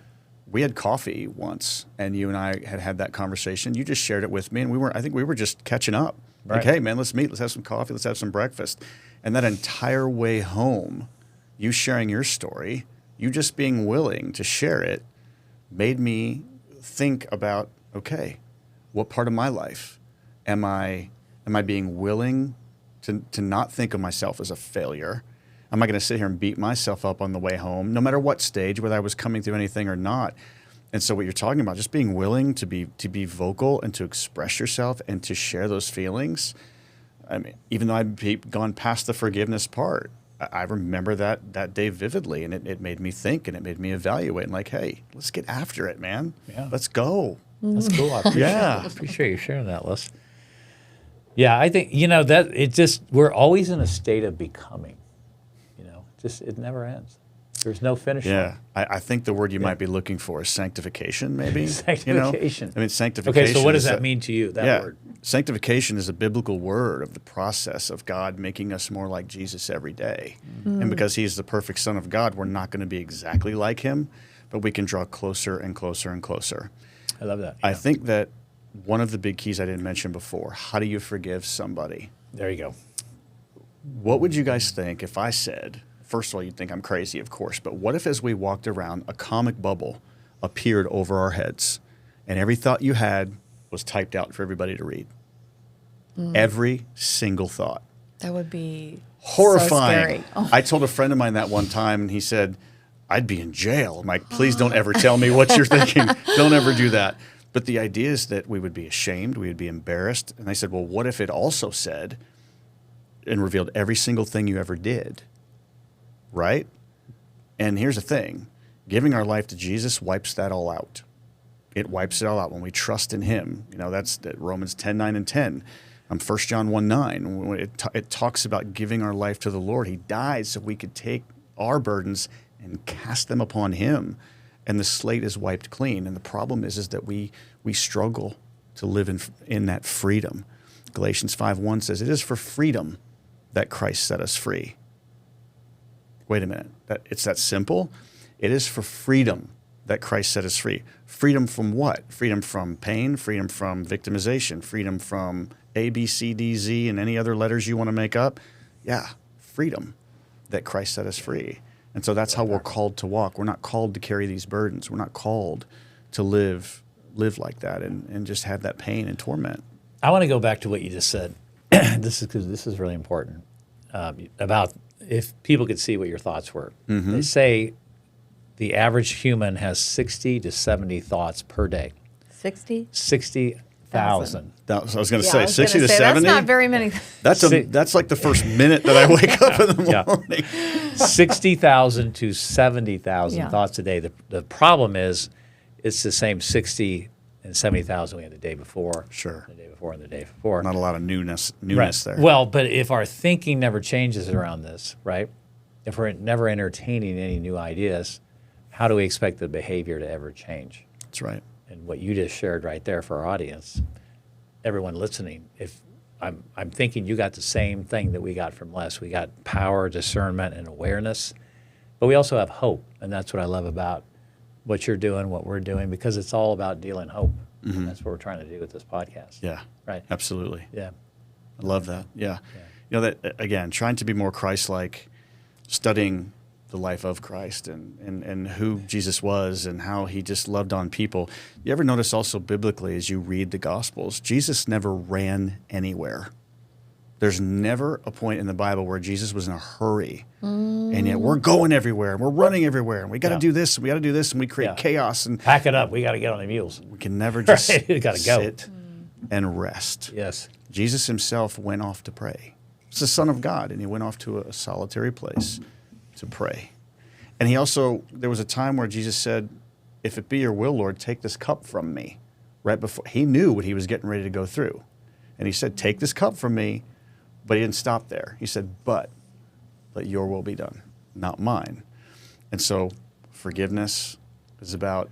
we had coffee once, and you and I had that conversation. You just shared it with me, and I think we were just catching up. Right. Like, hey, man, let's meet. Let's have some coffee. Let's have some breakfast. And that entire way home, you sharing your story, you just being willing to share it, made me think about, okay, what part of my life am I being willing to not think of myself as a failure? Am I going to sit here and beat myself up on the way home, no matter what stage, whether I was coming through anything or not? And so what you're talking about, just being willing to be vocal and to express yourself and to share those feelings. I mean, even though I've gone past the forgiveness part, I remember that day vividly, and it made me think, and it made me evaluate, and like, hey, let's get after it, man. Yeah. Let's go. That's cool. I appreciate Yeah. I appreciate you sharing that, Les. Yeah, I think, that we're always in a state of becoming. It never ends. There's no finish Yeah, line. I think the word you might be looking for is sanctification, maybe. Sanctification. I mean, sanctification. Okay, so what does is that mean to you, that yeah, word? sanctification is a biblical word of the process of God making us more like Jesus every day. And because He's the perfect Son of God, we're not going to be exactly like Him, but we can draw closer and closer and closer. I love that. I Yeah. think that one of the big keys I didn't mention before, how do you forgive somebody? There you go. What would you guys think if I said, first of all, you'd think I'm crazy, of course, but what if as we walked around, a comic bubble appeared over our heads, and every thought you had was typed out for everybody to read? Every single thought. That would be Horrifying. So scary. I told a friend of mine that one time, and he said, I'd be in jail. I'm like, please don't ever tell me what you're thinking. Don't ever do that. But the idea is that we would be ashamed, we would be embarrassed. And I said, well, what if it also said and revealed every single thing you ever did? Right? And here's the thing. Giving our life to Jesus wipes that all out. It wipes it all out when we trust in Him. That's Romans 10:9 and 10. 1 John 1:9. It talks about giving our life to the Lord. He died so we could take our burdens and cast them upon Him. And the slate is wiped clean. And the problem is that we struggle to live in that freedom. Galatians 5:1 says, it is for freedom that Christ set us free. Wait a minute. It's that simple? It is for freedom that Christ set us free. Freedom from what? Freedom from pain, freedom from victimization, freedom from A, B, C, D, Z, and any other letters you want to make up. Yeah, freedom that Christ set us free. And so that's how we're called to walk. We're not called to carry these burdens. We're not called to live like that and just have that pain and torment. I want to go back to what you just said. This is really important about if people could see what your thoughts were. They say the average human has 60 to 70 thoughts per day. 60? 60,000. I was going to Yeah, I say was gonna 60 to say, 70. That's not very many. That's like the first minute that I wake up in the morning. 60,000 to 70,000 Yeah. thoughts a day. The problem is it's the same 60 and 70,000 we had the day before. Sure. The day before and the day before. Not a lot of newness Right. there. Well, but if our thinking never changes around this, right? If we're never entertaining any new ideas, how do we expect the behavior to ever change? That's right. And what you just shared right there for our audience, everyone listening, if I'm thinking you got the same thing that we got from Les. We got power, discernment, and awareness, but we also have hope, and that's what I love about what you're doing, what we're doing, because it's all about dealing hope. And that's what we're trying to do with this podcast. Yeah. Right. Absolutely. Yeah. I love that. Yeah. You know, that again, trying to be more Christ-like, studying the life of Christ and who Jesus was and how he just loved on people. You ever notice also biblically as you read the Gospels, Jesus never ran anywhere. There's never a point in the Bible where Jesus was in a hurry. And yet we're going everywhere and we're running everywhere and we got to do this and we got to do this and we create chaos and Pack it up. We got to get on the mules. we can never just We gotta go. sit and rest. Yes. Jesus himself went off to pray. He's the Son of God, and he went off to a solitary place to pray. And he also, there was a time where Jesus said, if it be your will, Lord, take this cup from me. Right before, he knew what he was getting ready to go through. And he said, take this cup from me, but he didn't stop there. He said, but let your will be done, not mine. And so forgiveness is about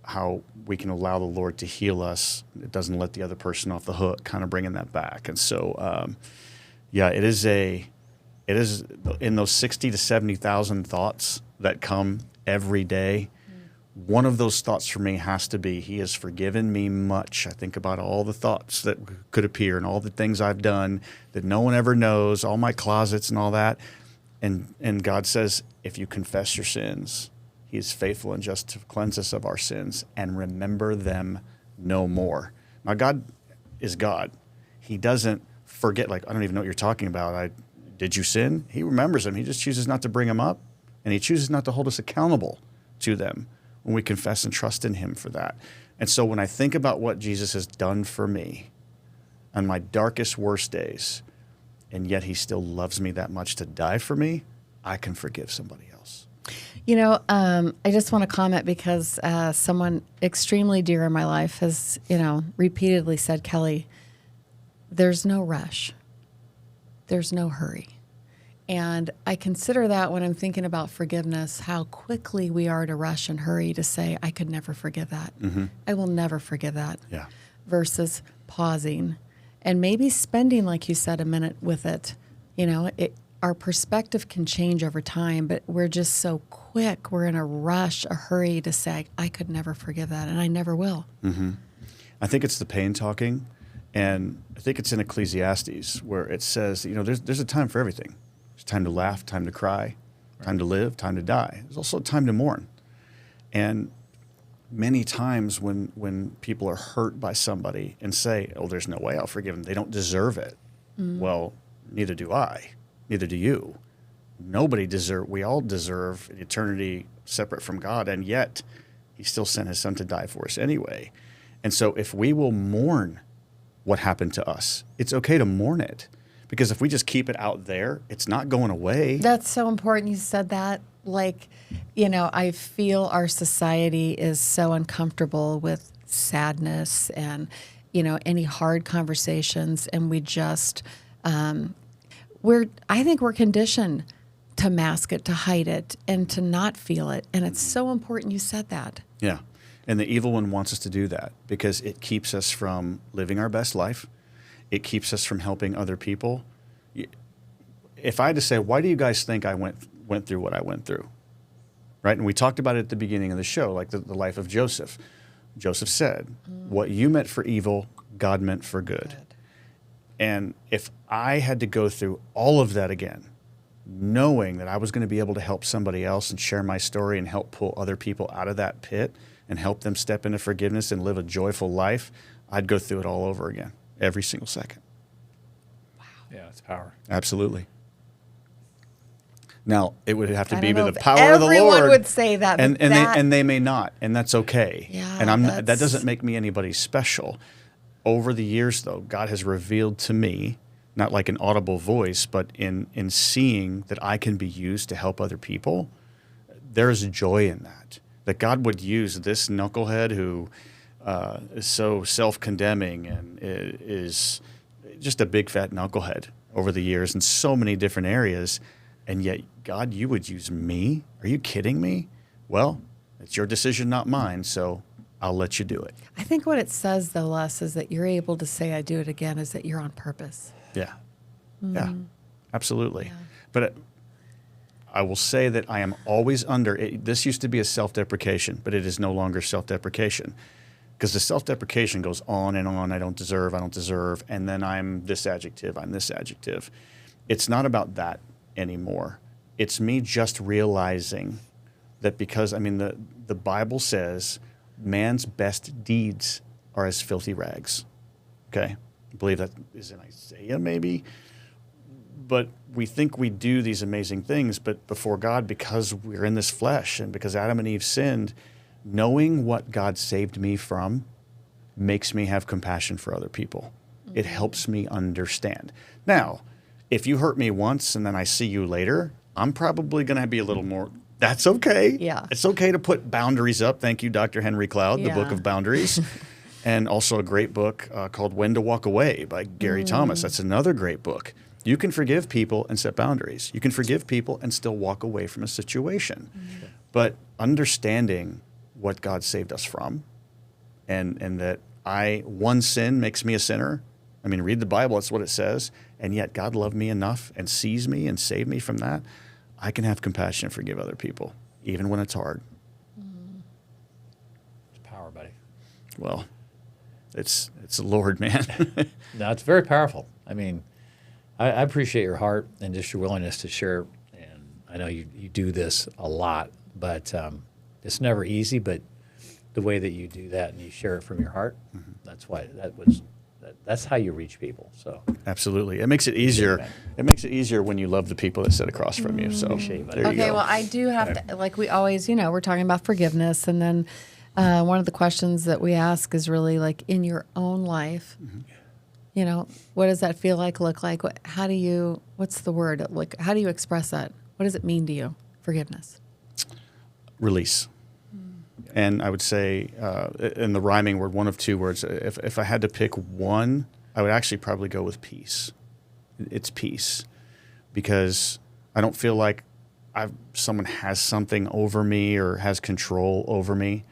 how we can allow the Lord to heal us. It doesn't let the other person off the hook, kind of bringing that back. And so, it is in those 60 to 70,000 thoughts that come every day. One of those thoughts for me has to be, he has forgiven me much. I think about all the thoughts that could appear and all the things I've done that no one ever knows, all my closets and all that. And God says, if you confess your sins, he is faithful and just to cleanse us of our sins and remember them no more. Now, God is God. He doesn't forget, like, I don't even know what you're talking about. Did you sin? He remembers them. He just chooses not to bring them up, and he chooses not to hold us accountable to them when we confess and trust in him for that. And so when I think about what Jesus has done for me on my darkest, worst days, and yet he still loves me that much to die for me, I can forgive somebody else. You know, I just want to comment because someone extremely dear in my life has, repeatedly said, Kelly, there's no rush. There's no hurry. And I consider that when I'm thinking about forgiveness, how quickly we are to rush and hurry to say, I could never forgive that. I will never forgive that. Yeah. Versus pausing and maybe spending, like you said, a minute with it. Our perspective can change over time, but we're just so quick. We're in a rush, a hurry to say, I could never forgive that, and I never will. I think it's the pain talking, and I think it's in Ecclesiastes where it says, there's a time for everything. There's time to laugh, time to cry, time to live, time to die. There's also time to mourn. And many times when people are hurt by somebody and say, oh, there's no way I'll forgive them, they don't deserve it. Well, neither do I. Neither do you. We all deserve an eternity separate from God, and yet he still sent his son to die for us anyway. And so if we will mourn what happened to us, it's okay to mourn it. Because if we just keep it out there, it's not going away. That's so important you said that. I feel our society is so uncomfortable with sadness and, any hard conversations. And we just, I think we're conditioned to mask it, to hide it, and to not feel it. And it's so important you said that. Yeah. And the evil one wants us to do that because it keeps us from living our best life. It keeps us from helping other people. If I had to say, why do you guys think I went through what I went through? Right? And we talked about it at the beginning of the show, like the life of Joseph. Joseph said, what you meant for evil, God meant for good. And if I had to go through all of that again, knowing that I was going to be able to help somebody else and share my story and help pull other people out of that pit and help them step into forgiveness and live a joyful life, I'd go through it all over again, every single second. Yeah, it's power. Absolutely. Now, it would have to I be don't with know the if power of the Lord. everyone would say that, and but that- they may not, and that's okay. Yeah, and that that's- doesn't make me anybody special. Over the years, though, God has revealed to me, not like an audible voice, but in seeing that I can be used to help other people. There is joy in that. That God would use this knucklehead who is so self-condemning and is just a big fat knucklehead over the years in so many different areas. And yet, God, you would use me? Are you kidding me? Well, it's your decision, not mine, so I'll let you do it. I think what it says, though, Les, is that you're able to say, I do it again, is that you're on purpose. Yeah. Yeah, absolutely. But I will say that I am always under it. This used to be a self-deprecation, but it is no longer self-deprecation. Because the self-deprecation goes on and on. I don't deserve. And then I'm this adjective. It's not about that anymore. It's me just realizing that because, the Bible says man's best deeds are as filthy rags. Okay? I believe that is in Isaiah maybe. But we think we do these amazing things, but before God, because we're in this flesh and because Adam and Eve sinned, knowing what God saved me from makes me have compassion for other people. Mm-hmm. It helps me understand. Now, if you hurt me once and then I see you later, I'm probably going to be a little more, that's okay. Yeah. It's okay to put boundaries up. Thank you, Dr. Henry Cloud, the Book of Boundaries. And also a great book called When to Walk Away by Gary Thomas. That's another great book. You can forgive people and set boundaries. You can forgive people and still walk away from a situation. Mm-hmm. But understanding what God saved us from and that one sin makes me a sinner. Read the Bible, that's what it says. And yet God loved me enough and sees me and saved me from that. I can have compassion and forgive other people, even when it's hard. It's power, buddy. Well, it's the Lord, man. No, it's very powerful. I appreciate your heart and just your willingness to share. And I know you do this a lot, but it's never easy. But the way that you do that and you share it from your heart, that's how you reach people. So absolutely, it makes it easier. It makes it easier when you love the people that sit across from you. So there you Okay, go. well, I do have to, like we always, we're talking about forgiveness, and then one of the questions that we ask is really like in your own life. Mm-hmm. What does that feel like, look like? What's the word? Like, how do you express that? What does it mean to you, forgiveness? Release. And I would say, in the rhyming word, one of two words, if I had to pick one, I would actually probably go with peace. It's peace. Because I don't feel like someone has something over me or has control over me.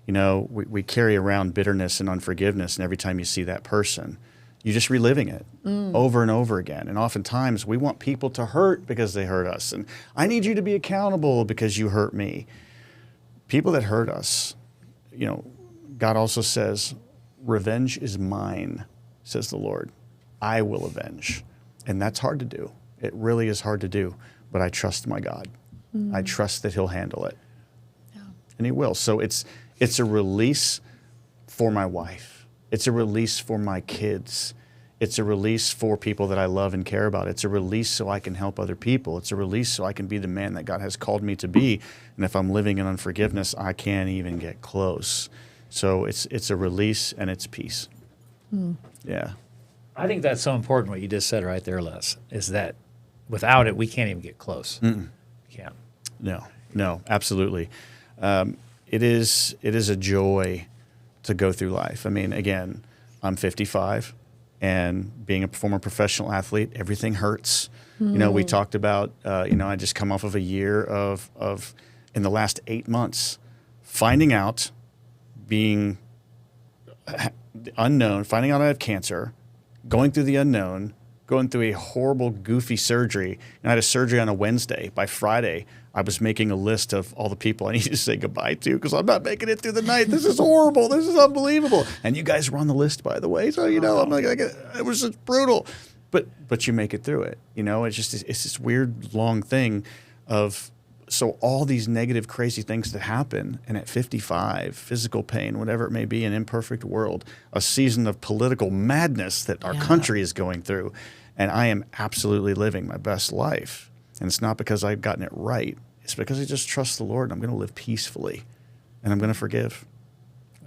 We carry around bitterness and unforgiveness, and every time you see that person, you're just reliving it over and over again. And oftentimes we want people to hurt because they hurt us. And I need you to be accountable because you hurt me. People that hurt us, God also says, revenge is mine, says the Lord. I will avenge. And that's hard to do. It really is hard to do. But I trust my God. I trust that he'll handle it. Yeah. And he will. So it's a release for my wife. It's a release for my kids. It's a release for people that I love and care about. It's a release so I can help other people. It's a release so I can be the man that God has called me to be. And if I'm living in unforgiveness, I can't even get close. So it's a release and it's peace. Yeah. I think that's so important what you just said right there, Les, is that without it, we can't even get close. We can't. No, absolutely. It is a joy to go through life. Again, I'm 55. And being a former professional athlete, everything hurts. We talked about, I just come off of a year of in the last 8 months, finding out, being unknown, finding out I have cancer, going through the unknown, going through a horrible, goofy surgery. And I had a surgery on a Wednesday. By Friday, I was making a list of all the people I needed to say goodbye to because I'm not making it through the night. This is horrible. This is unbelievable. And you guys were on the list, by the way. So, I'm like, it was just brutal. But you make it through it. It's this weird, long thing of, so all these negative, crazy things that happen. And at 55, physical pain, whatever it may be, an imperfect world, a season of political madness that our country is going through. And I am absolutely living my best life. And it's not because I've gotten it right. It's because I just trust the Lord, and I'm going to live peacefully, and I'm going to forgive.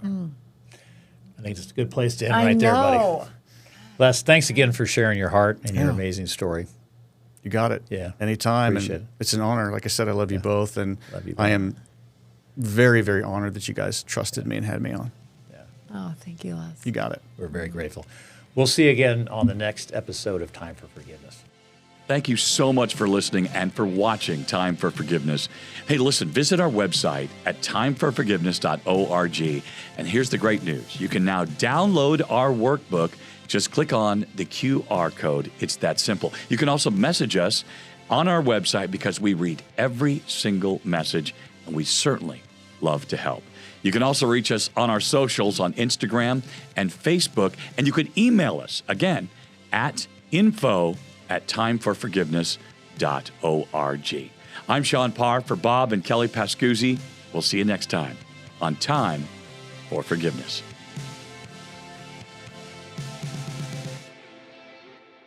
I think it's a good place to end right there, buddy. Les, thanks again for sharing your heart and your amazing story. You got it. Yeah. Anytime. Appreciate And it. it's an honor. Like I said, I love you both. And Love you I both. am very, very honored that you guys trusted me and had me on. Oh, thank you, Les. You got it. We're very grateful. We'll see you again on the next episode of Time for Forgiveness. Thank you so much for listening and for watching Time for Forgiveness. Hey, listen, visit our website at timeforforgiveness.org. And here's the great news. You can now download our workbook. Just click on the QR code. It's that simple. You can also message us on our website because we read every single message, and we certainly love to help. You can also reach us on our socials on Instagram and Facebook, and you can email us, again, at info@timeforforgiveness.org. I'm Sean Parr for Bob and Kelly Pascuzzi. We'll see you next time on Time for Forgiveness.